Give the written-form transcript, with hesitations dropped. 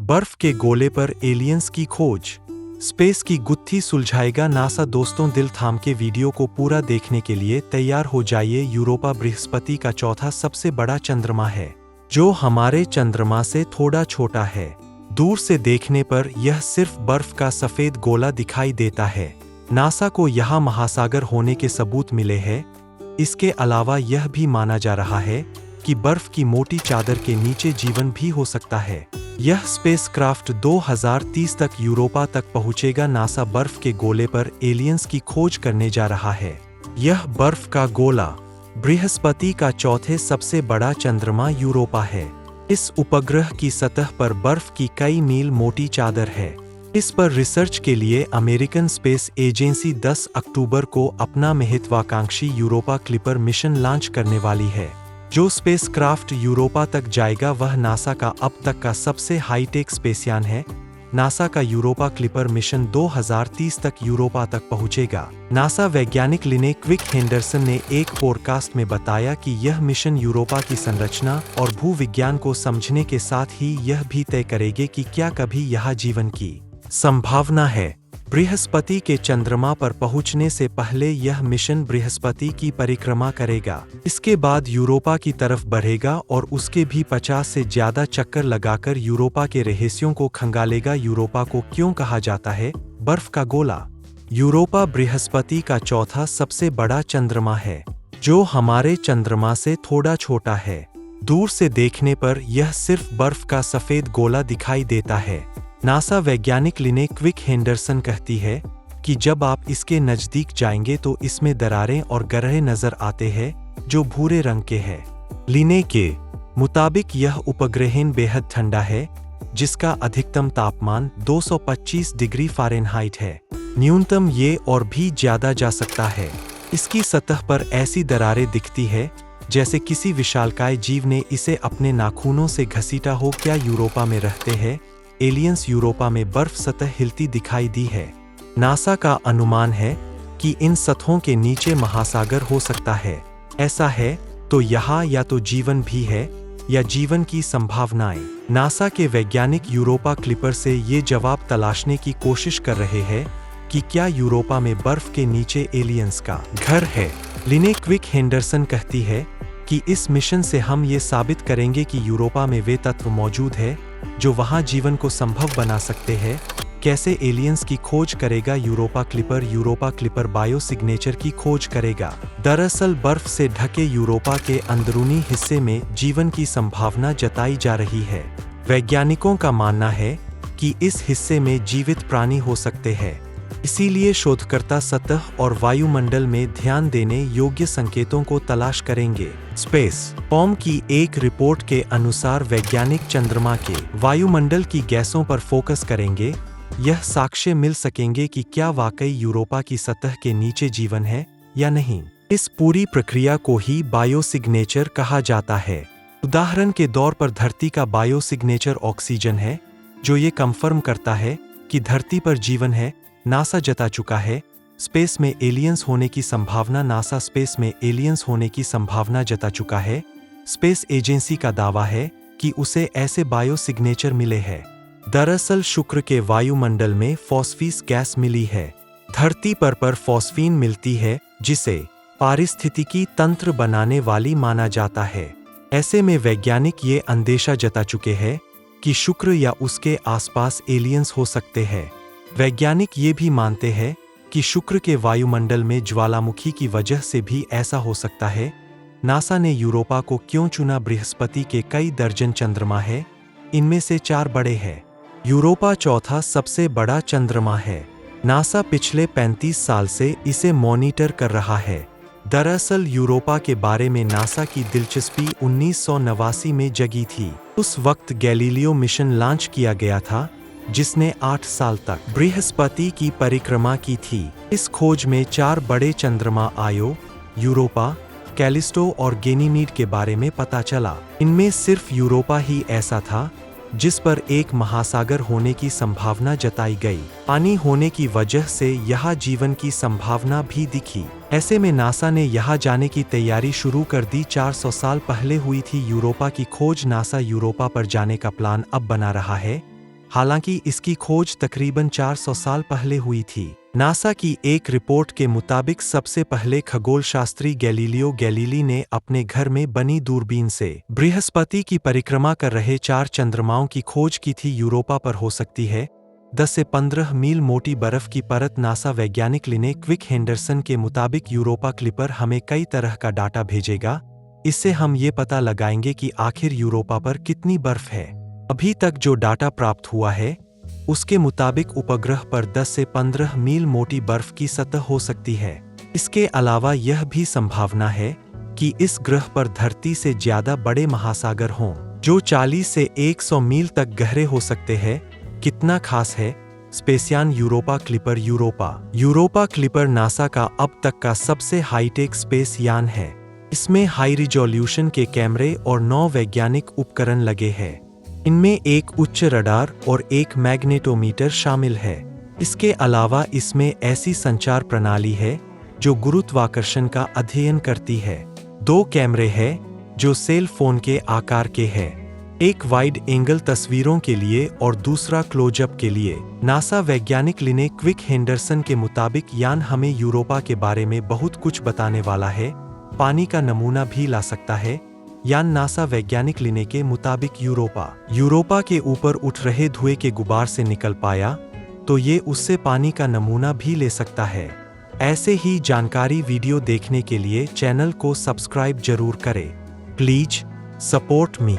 बर्फ के गोले पर एलियंस की खोज, स्पेस की गुत्थी सुलझाएगा नासा। दोस्तों, दिल थाम के वीडियो को पूरा देखने के लिए तैयार हो जाइए। यूरोपा बृहस्पति का चौथा सबसे बड़ा चंद्रमा है, जो हमारे चंद्रमा से थोड़ा छोटा है। दूर से देखने पर यह सिर्फ बर्फ का सफेद गोला दिखाई देता है। नासा को यहाँ महासागर होने के सबूत मिले हैं। इसके अलावा यह भी माना जा रहा है कि बर्फ की मोटी चादर के नीचे जीवन भी हो सकता है। यह स्पेसक्राफ्ट 2030 तक यूरोपा तक पहुंचेगा। नासा बर्फ के गोले पर एलियंस की खोज करने जा रहा है। यह बर्फ का गोला बृहस्पति का चौथे सबसे बड़ा चंद्रमा यूरोपा है। इस उपग्रह की सतह पर बर्फ की कई मील मोटी चादर है। इस पर रिसर्च के लिए अमेरिकन स्पेस एजेंसी 10 अक्टूबर को अपना महत्वाकांक्षी यूरोपा क्लिपर मिशन लॉन्च करने वाली है। जो स्पेसक्राफ्ट यूरोपा तक जाएगा वह नासा का अब तक का सबसे हाईटेक स्पेसयान है। नासा का यूरोपा क्लिपर मिशन 2030 तक यूरोपा तक पहुंचेगा। नासा वैज्ञानिक लिने क्विक हेंडरसन ने एक पॉडकास्ट में बताया कि यह मिशन यूरोपा की संरचना और भूविज्ञान को समझने के साथ ही यह भी तय करेगी कि क्या कभी यहाँ जीवन की संभावना है। बृहस्पति के चंद्रमा पर पहुंचने से पहले यह मिशन बृहस्पति की परिक्रमा करेगा। इसके बाद यूरोपा की तरफ बढ़ेगा और उसके भी 50 से ज्यादा चक्कर लगाकर यूरोपा के रहस्यों को खंगालेगा। यूरोपा को क्यों कहा जाता है बर्फ का गोला? यूरोपा बृहस्पति का चौथा सबसे बड़ा चंद्रमा है, जो हमारे चंद्रमा से थोड़ा छोटा है। दूर से देखने पर यह सिर्फ बर्फ का सफेद गोला दिखाई देता है। नासा वैज्ञानिक लिने क्विक हेंडरसन कहती है कि जब आप इसके नजदीक जाएंगे तो इसमें दरारें और गड्ढे नजर आते हैं जो भूरे रंग के हैं। लिने के मुताबिक यह उपग्रह बेहद ठंडा है, जिसका अधिकतम तापमान 225 डिग्री फ़ारेनहाइट है। न्यूनतम ये और भी ज्यादा जा सकता है। इसकी सतह पर ऐसी दरारें दिखती है जैसे किसी विशालकाय जीव ने इसे अपने नाखूनों से घसीटा हो। क्या यूरोपा में रहते हैं एलियंस? यूरोपा में बर्फ सतह हिलती दिखाई दी है। नासा का अनुमान है कि इन सतहों के नीचे महासागर हो सकता है। ऐसा है तो यहाँ या तो जीवन भी है या जीवन की संभावनाएं। नासा के वैज्ञानिक यूरोपा क्लिपर से ये जवाब तलाशने की कोशिश कर रहे हैं कि क्या यूरोपा में बर्फ के नीचे एलियंस का घर है। लिने क्विक हेंडरसन कहती है कि इस मिशन से हम ये साबित करेंगे कि यूरोपा में वे तत्व मौजूद है जो वहां जीवन को संभव बना सकते हैं। कैसे एलियंस की खोज करेगा Europa Clipper? Europa clipper bio signature की खोज करेगा। दरअसल बर्फ से ढके यूरोपा के अंदरूनी हिस्से में जीवन की संभावना जताई जा रही है। वैज्ञानिकों का मानना है कि इस हिस्से में जीवित प्राणी हो सकते हैं। इसीलिए शोधकर्ता सतह और वायुमंडल में ध्यान देने योग्य संकेतों को तलाश करेंगे। स्पेस कॉम की एक रिपोर्ट के अनुसार वैज्ञानिक चंद्रमा के वायुमंडल की गैसों पर फोकस करेंगे। यह साक्ष्य मिल सकेंगे कि क्या वाकई यूरोपा की सतह के नीचे जीवन है या नहीं। इस पूरी प्रक्रिया को ही बायोसिग्नेचर कहा जाता है। उदाहरण के तौर पर धरती का बायोसिग्नेचर ऑक्सीजन है, जो ये कंफर्म करता है कि धरती पर जीवन है। नासा जता चुका है स्पेस में एलियंस होने की संभावना। नासा स्पेस में एलियंस होने की संभावना जता चुका है। स्पेस एजेंसी का दावा है कि उसे ऐसे बायो सिग्नेचर मिले हैं। दरअसल शुक्र के वायुमंडल में फॉस्फीस गैस मिली है। धरती पर फॉस्फीन मिलती है, जिसे पारिस्थितिकी तंत्र बनाने वाली माना जाता है। ऐसे में वैज्ञानिक ये अंदेशा जता चुके हैं कि शुक्र या उसके आसपास एलियंस हो सकते हैं। वैज्ञानिक ये भी मानते हैं कि शुक्र के वायुमंडल में ज्वालामुखी की वजह से भी ऐसा हो सकता है। नासा ने यूरोपा को क्यों चुना? बृहस्पति के कई दर्जन चंद्रमा है, इनमें से 4 बड़े हैं। यूरोपा चौथा सबसे बड़ा चंद्रमा है। नासा पिछले 35 साल से इसे मॉनिटर कर रहा है। दरअसल यूरोपा के बारे में नासा की दिलचस्पी 1989 में जगी थी। उस वक्त गैलीलियो मिशन लॉन्च किया गया था, जिसने 8 साल तक बृहस्पति की परिक्रमा की थी। इस खोज में 4 बड़े चंद्रमा आयो, यूरोपा, कैलिस्टो और गैनीमीड के बारे में पता चला। इनमें सिर्फ यूरोपा ही ऐसा था जिस पर एक महासागर होने की संभावना जताई गई। पानी होने की वजह से यहाँ जीवन की संभावना भी दिखी। ऐसे में नासा ने यहाँ जाने की तैयारी शुरू कर दी। 400 साल पहले हुई थी यूरोपा की खोज। नासा यूरोपा पर जाने का प्लान अब बना रहा है। हालांकि इसकी खोज तकरीबन 400 साल पहले हुई थी। नासा की एक रिपोर्ट के मुताबिक सबसे पहले खगोलशास्त्री गैलीलियो गैलीली ने अपने घर में बनी दूरबीन से बृहस्पति की परिक्रमा कर रहे 4 चंद्रमाओं की खोज की थी। यूरोपा पर हो सकती है 10 से 15 मील मोटी बर्फ की परत। नासा वैज्ञानिक लिने क्विक हेंडरसन के मुताबिक यूरोपा क्लिपर हमें कई तरह का डाटा भेजेगा। इससे हम ये पता लगाएंगे कि आखिर यूरोपा पर कितनी बर्फ है। अभी तक जो डाटा प्राप्त हुआ है उसके मुताबिक उपग्रह पर 10 से 15 मील मोटी बर्फ की सतह हो सकती है। इसके अलावा यह भी संभावना है कि इस ग्रह पर धरती से ज्यादा बड़े महासागर हों, जो 40 से 100 मील तक गहरे हो सकते हैं। कितना खास है स्पेसयान Europa Clipper. Europa Clipper NASA का अब तक का सबसे हाईटेक स्पेस यान है। इसमें हाई रिजोल्यूशन के कैमरे और 9 वैज्ञानिक उपकरण लगे हैं। इनमें एक उच्च रडार और एक मैग्नेटोमीटर शामिल है। इसके अलावा इसमें ऐसी संचार प्रणाली है जो गुरुत्वाकर्षण का अध्ययन करती है। 2 कैमरे हैं जो सेल फोन के आकार के हैं, एक वाइड एंगल तस्वीरों के लिए और दूसरा क्लोजअप के लिए। नासा वैज्ञानिक लिने क्विक हेंडरसन के मुताबिक यान हमें यूरोपा के बारे में बहुत कुछ बताने वाला है। पानी का नमूना भी ला सकता है। यान नासा वैज्ञानिक लिने के मुताबिक यूरोपा के ऊपर उठ रहे धुएं के गुबार से निकल पाया तो ये उससे पानी का नमूना भी ले सकता है। ऐसे ही जानकारी वीडियो देखने के लिए चैनल को सब्सक्राइब जरूर करें। Please support me.